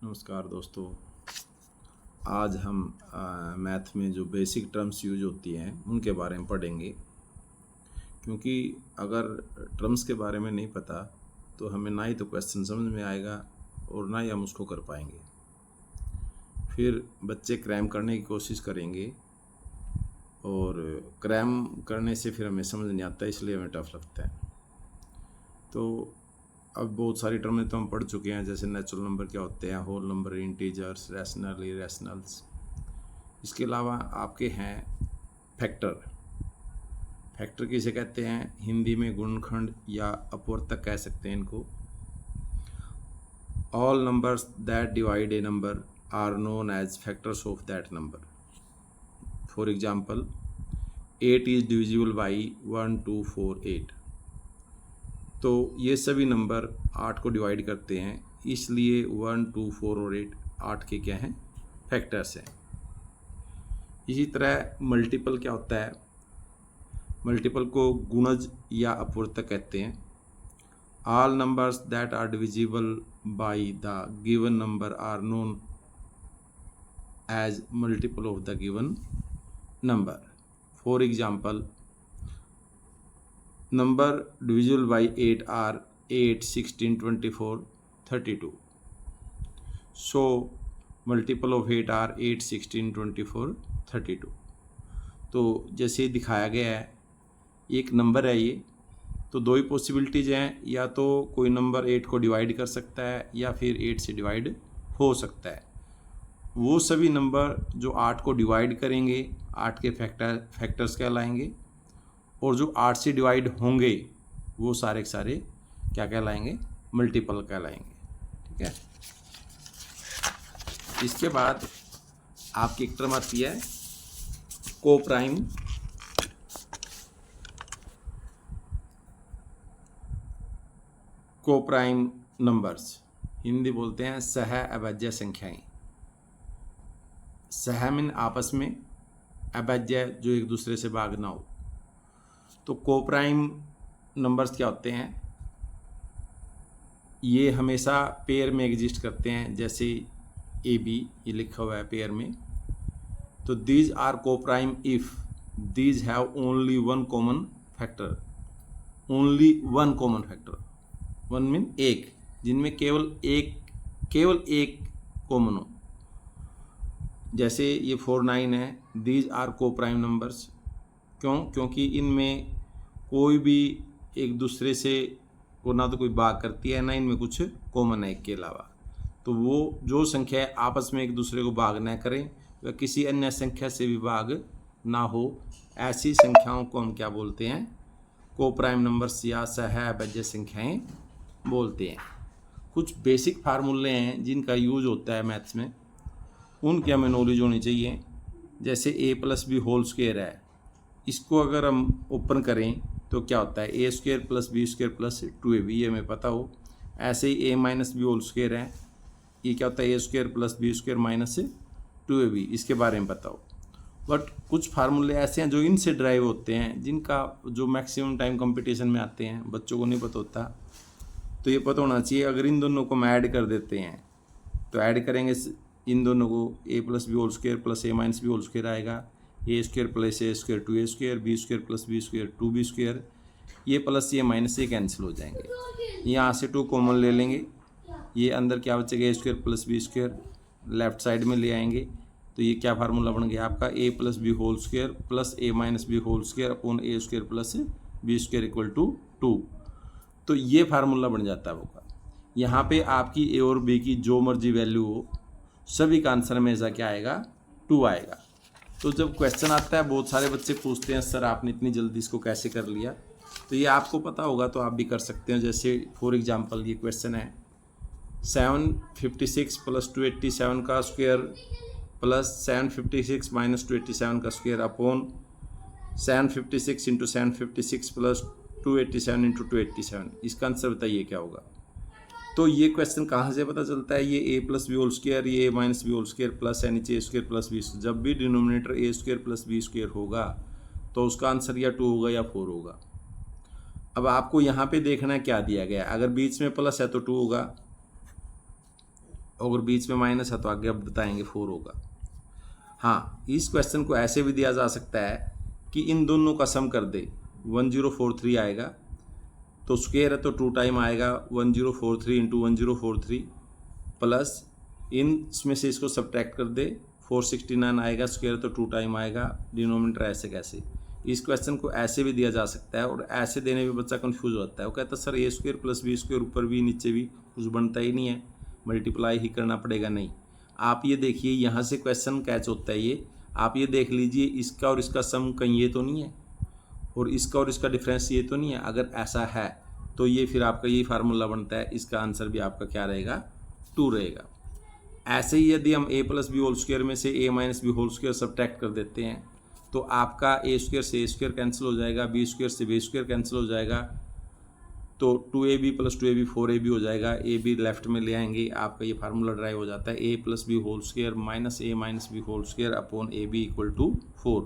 नमस्कार दोस्तों। आज हम मैथ में जो बेसिक टर्म्स यूज होती हैं उनके बारे में पढ़ेंगे, क्योंकि अगर टर्म्स के बारे में नहीं पता तो हमें ना ही तो क्वेश्चन समझ में आएगा और ना ही हम उसको कर पाएंगे। फिर बच्चे क्रैम करने की कोशिश करेंगे और क्रैम करने से फिर हमें समझ नहीं आता, इसलिए हमें टफ लगता है। तो अब बहुत सारी टर्में तो हम पढ़ चुके हैं, जैसे नेचुरल नंबर क्या होते हैं, whole number, integers, rational, irrationals. इसके अलावा आपके हैं फैक्टर। फैक्टर किसे कहते हैं? हिंदी में गुणनखंड या अपवर्तक कह सकते हैं इनको। All numbers that divide a number are known as factors of that number. For example, 8 is divisible by 1, 2, 4, 8। तो ये सभी नंबर 8 को डिवाइड करते हैं, इसलिए 1, 2, 4 और 8 के क्या हैं? फैक्टर्स हैं। इसी तरह मल्टीपल क्या होता है? मल्टीपल को गुणज या अपवर्तक कहते हैं। All numbers that are divisible by the given number are known as multiple of the given number. For example, number divisible by 8 are 8, 16, 24, 32. So multiple of 8 are 8, 16, 24, 32. तो जैसे दिखाया गया है, एक नंबर है ये, तो दो ही पॉसिबिलिटीज़ हैं, या तो कोई नंबर 8 को डिवाइड कर सकता है या फिर 8 से डिवाइड हो सकता है। वो सभी नंबर जो 8 को डिवाइड करेंगे 8 के फैक्टर्स कहलाएंगे, और जो 8 से डिवाइड होंगे वो सारे के सारे क्या कहलाएंगे? मल्टीपल कहलाएंगे। ठीक है। इसके बाद आपकी एक टर्म आती है कोप्राइम। कोप्राइम नंबर्स, हिंदी बोलते हैं सह अभाज्य संख्याएं। सह मीन आपस में, अभाज्य जो एक दूसरे से भाग ना हो। तो कोप्राइम नंबर्स क्या होते हैं? ये हमेशा पेयर में एग्जिस्ट करते हैं, जैसे ए बी ये लिखा हुआ है पेयर में। तो these are coprime if these have only one common factor. Only one common factor, one mean एक, जिनमें केवल एक कॉमन हो। जैसे ये 4, 9 है, दीज आर कोप्राइम नंबर्स। क्यों? क्योंकि इनमें कोई भी एक दूसरे से को ना तो कोई भाग करती है, ना इनमें कुछ कॉमन है एक के अलावा। तो वो जो संख्या आपस में एक दूसरे को भाग न करें, वह किसी अन्य संख्या से भी भाग ना हो, ऐसी संख्याओं को हम क्या बोलते हैं? कोप्राइम नंबर्स या सह अभाज्य संख्याएं बोलते हैं। कुछ बेसिक फार्मूले हैं जिनका यूज होता है मैथ्स में, उनकी हमें नॉलेज होनी चाहिए। जैसे a+b होल स्क्वायर है, इसको अगर हम ओपन करें तो क्या होता है? a² + b² + 2ab, ये हमें पता हो। ऐसे ही a - b होल स्क्वायर है, ये क्या होता है? a² + b² - 2ab, इसके बारे में पता हो। बट कुछ फार्मूले ऐसे हैं जो इनसे ड्राइव होते हैं, जिनका जो मैक्सिमम टाइम कंपटीशन में आते हैं, बच्चों को नहीं पता होता। तो ये पता होना चाहिए। अगर इन दोनों को हम ऐड कर देते हैं, तो ऐड करेंगे इन दोनों को, a+b whole square + a - b whole square आएगा, a² + a² 2a², b² + b² 2b², ये प्लस ये माइनस ये कैंसिल हो जाएंगे। यहाँ से 2 कॉमन ले लेंगे, ये अंदर क्या बचेगा? a² + b² लेफ्ट साइड में ले आएंगे। तो ये क्या फार्मूला बन गया आपका? a+b whole square + a - b whole square upon a² + b² = 2। तो ये फार्मूला बन जाता है होगा। यहाँ पे आपकी a और b की जो मर्जी वैल्यू हो, सभी का आंसर हमेशा क्या आएगा? 2 आएगा। तो जब क्वेश्चन आता है, बहुत सारे बच्चे पूछते हैं सर आपने इतनी जल्दी इसको कैसे कर लिया? तो ये आपको पता होगा तो आप भी कर सकते हो। जैसे फॉर एग्जांपल ये क्वेश्चन है 756 + 287 का स्क्वायर + 756 - 287 का स्क्वायर अपॉन 756 × 756 + 287 × 287, इसका आंसर बताइए क्या होगा? तो ये क्वेश्चन कहाँ से पता चलता है? ये a+b होल स्क्वायर, ये a - b whole square plus a² + b², जब भी डिनोमिनेटर a² + b² होगा तो उसका आंसर या 2 होगा या 4 होगा। अब आपको यहाँ पे देखना क्या दिया गया है। अगर बीच में प्लस है तो 2 होगा, अगर बीच में माइनस है तो आगे अब बताएंगे 4 होगा। हाँ, इस क्वेश्चन को ऐसे भी दिया जा सकता है कि इन दोनों का सम कर दे, 1043 आएगा, तो स्क्वायर है तो 2 टाइम आएगा 1043 इंटू 1043, प्लस इसमें से इसको सब्ट्रैक्ट कर दे, 469 आएगा, स्क्वायर तो 2 टाइम आएगा, डिनोमिनेटर ऐसे कैसे। इस क्वेश्चन को ऐसे भी दिया जा सकता है, और ऐसे देने में बच्चा कंफ्यूज होता है, वो कहता है सर ए स्क्वायर प्लस बी स्क्वायर ऊपर भी नीचे भी कुछ बनता ही नहीं है, मल्टीप्लाई ही करना पड़ेगा। नहीं, आप ये देखिए यहाँ से क्वेश्चन कैच होता है ये, आप ये देख लीजिए इसका और इसका सम कहीं ये तो नहीं है, और इसका और इसका डिफरेंस ये तो नहीं है। अगर ऐसा है तो ये फिर आपका ये फार्मूला बनता है, इसका आंसर भी आपका क्या रहेगा, 2 रहेगा। ऐसे ही यदि हम A plus B whole square में से A minus B whole square subtract कर देते हैं तो आपका ए स्क्वायर से ए स्क्वायर कैंसिल हो जाएगा, बी स्क्वायर से बी स्क्वायर कैंसिल हो जाएगा, तो 2ab प्लस 2ab 4ab हो जाएगा, ए बी लेफ्ट में ले आएंगे, आपका ये फार्मूला ड्राइव हो जाता है A plus B whole square minus A minus B whole square upon A B equal to 4।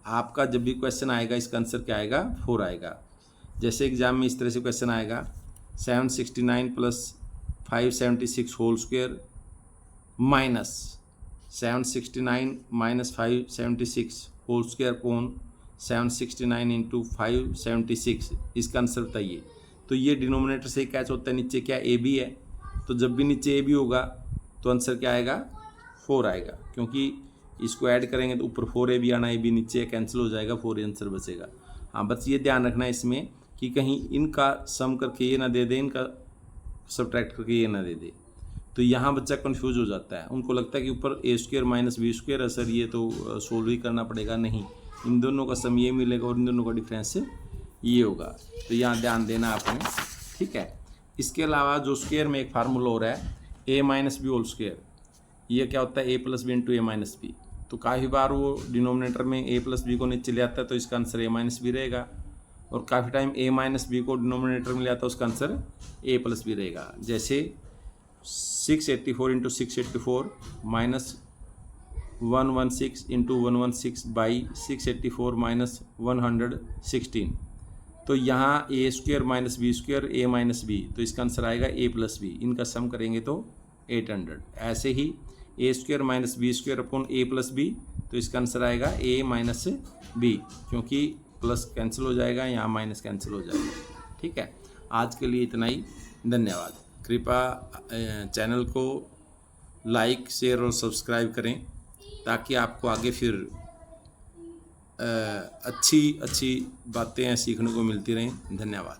आपका जब भी क्वेश्चन आएगा इसका आंसर क्या आएगा, 4 आएगा। जैसे एग्जाम में इस तरह से क्वेश्चन आएगा 769 plus 576 whole square minus 769 minus 576 whole square upon 769 into 576, इसका आंसर बताइए। तो ये डिनोमिनेटर से कैच होता है, नीचे क्या ए बी है, तो जब भी नीचे ए बी होगा तो आंसर क्या आएगा, 4 आएगा, क्योंकि इसको ऐड करेंगे तो ऊपर 4ab आना, ए बी नीचे कैंसिल हो जाएगा, 4 आंसर बचेगा। हाँ, बस ये ध्यान रखना है इसमें कि कहीं इनका सम करके ये ना दे दे, इनका सब्ट्रैक्ट करके ये ना दे दे, तो यहाँ बच्चा कंफ्यूज हो जाता है, उनको लगता है कि ऊपर ए स्क्वायर माइनस बी स्क्वायर है सर, ये तो सोल्व ही करना पड़ेगा। नहीं, इन दोनों का सम ये मिलेगा और इन दोनों का डिफरेंस ये होगा, तो यहाँ ध्यान देना आपने, ठीक है। इसके अलावा जो स्क्वायर में एक फार्मूला हो रहा है ए माइनस बी होल स्क्वायर, ये क्या होता है A plus B into A minus B, तो काफ़ी बार वो डिनोमिनेटर में ए प्लस बी को नीचे ले आता है तो इसका आंसर ए माइनस बी रहेगा, और काफ़ी टाइम ए माइनस बी को डिनोमिनेटर में ले आता है उसका आंसर ए प्लस बी रहेगा। जैसे 684 into 684 minus 116 into 116 by 684 minus 116, तो यहाँ ए स्क्वायर माइनस बी स्क्वायर ए माइनस बी, तो इसका आंसर आएगा ए प्लस बी, इनका सम करेंगे तो 800। ऐसे ही A square minus B square upon A plus B, तो इसका आंसर आएगा ए माइनस बी, क्योंकि प्लस कैंसिल हो जाएगा, यहाँ माइनस कैंसिल हो जाएगा। ठीक है, आज के लिए इतना ही, धन्यवाद। कृपया चैनल को लाइक शेयर और सब्सक्राइब करें ताकि आपको आगे फिर अच्छी बातें सीखने को मिलती रहें। धन्यवाद।